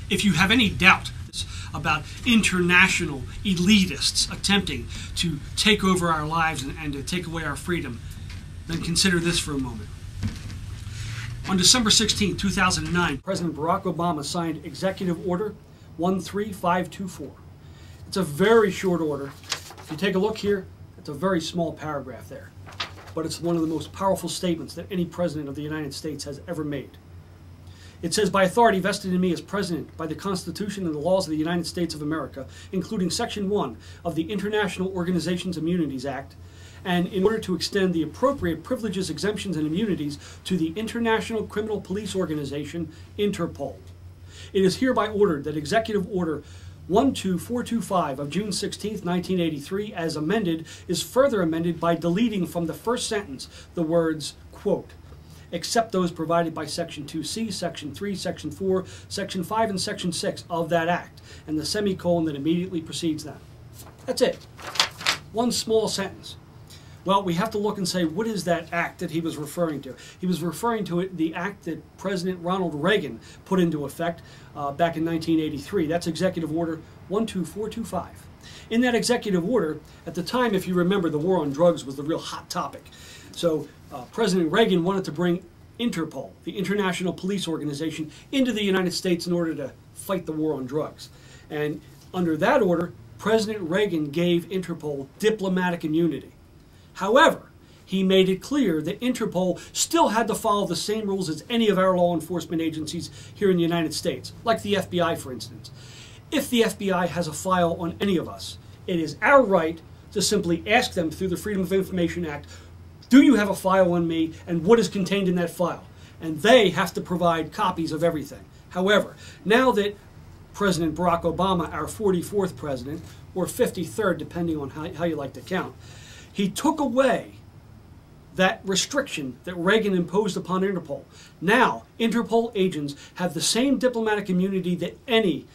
If you have any doubt about international elitists attempting to take over our lives and to take away our freedom, then consider this for a moment. On December 16, 2009, President Barack Obama signed Executive Order 13524. It's a very short order. If you take a look here, it's a very small paragraph there. But it's one of the most powerful statements that any president of the United States has ever made. It says, by authority vested in me as President by the Constitution and the laws of the United States of America, including Section 1 of the International Organizations Immunities Act, and in order to extend the appropriate privileges, exemptions, and immunities to the International Criminal Police Organization, Interpol. It is hereby ordered that Executive Order 12425 of June 16, 1983, as amended, is further amended by deleting from the first sentence the words, quote, except those provided by Section 2C, Section 3, Section 4, Section 5, and Section 6 of that Act, and the semicolon that immediately precedes that. That's it. One small sentence. Well, we have to look and say, what is that act that he was referring to? He was referring to the act that President Ronald Reagan put into effect back in 1983. That's Executive Order 12425. In that executive order, at the time, if you remember, the war on drugs was the real hot topic. So President Reagan wanted to bring Interpol, the International Police Organization, into the United States in order to fight the war on drugs. And under that order, President Reagan gave Interpol diplomatic immunity. However, he made it clear that Interpol still had to follow the same rules as any of our law enforcement agencies here in the United States, like the FBI, for instance. If the FBI has a file on any of us, it is our right to simply ask them through the Freedom of Information Act, do you have a file on me, and what is contained in that file? And they have to provide copies of everything. However, now that President Barack Obama, our 44th president, or 53rd, depending on how you like to count, he took away that restriction that Reagan imposed upon Interpol. Now, Interpol agents have the same diplomatic immunity that any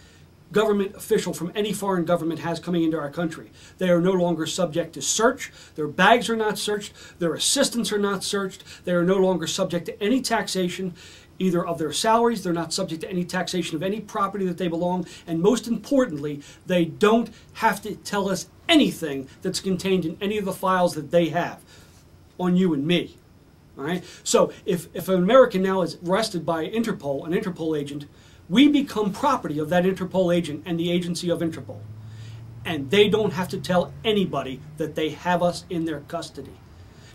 government official from any foreign government has coming into our country. They are no longer subject to search. Their bags are not searched. Their assistants are not searched. They are no longer subject to any taxation, either of their salaries. They're not subject to any taxation of any property that they belong. And most importantly, they don't have to tell us anything that's contained in any of the files that they have on you and me. All right? So if an American now is arrested by Interpol, an Interpol agent, we become property of that Interpol agent and the agency of Interpol. And they don't have to tell anybody that they have us in their custody.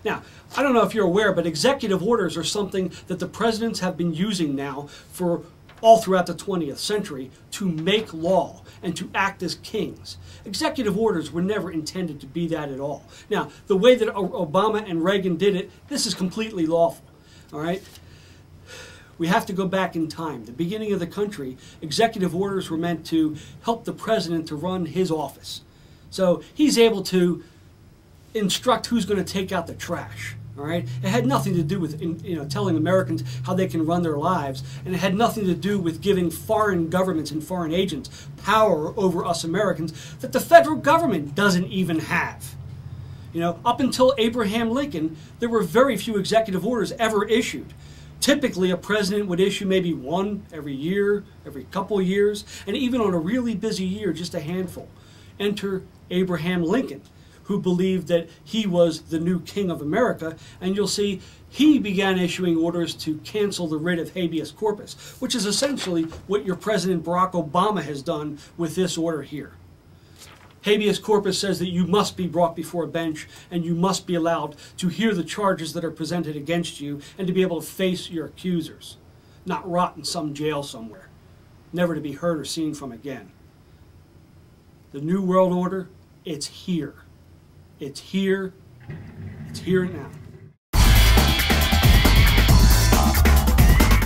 Now, I don't know if you're aware, but executive orders are something that the presidents have been using now for all throughout the 20th century to make law and to act as kings. Executive orders were never intended to be that at all. Now, the way that Obama and Reagan did it, this is completely lawful. All right? We have to go back in time. The beginning of the country, executive orders were meant to help the president to run his office. So he's able to instruct who's going to take out the trash. All right? It had nothing to do with telling Americans how they can run their lives, and it had nothing to do with giving foreign governments and foreign agents power over us Americans that the federal government doesn't even have. You know, up until Abraham Lincoln, there were very few executive orders ever issued. Typically, a president would issue maybe one every year, every couple years, and even on a really busy year, just a handful. Enter Abraham Lincoln, who believed that he was the new king of America, and you'll see he began issuing orders to cancel the writ of habeas corpus, which is essentially what your President Barack Obama has done with this order here. Habeas corpus says that you must be brought before a bench and you must be allowed to hear the charges that are presented against you and to be able to face your accusers, not rot in some jail somewhere, never to be heard or seen from again. The New World Order, it's here. It's here. It's here now.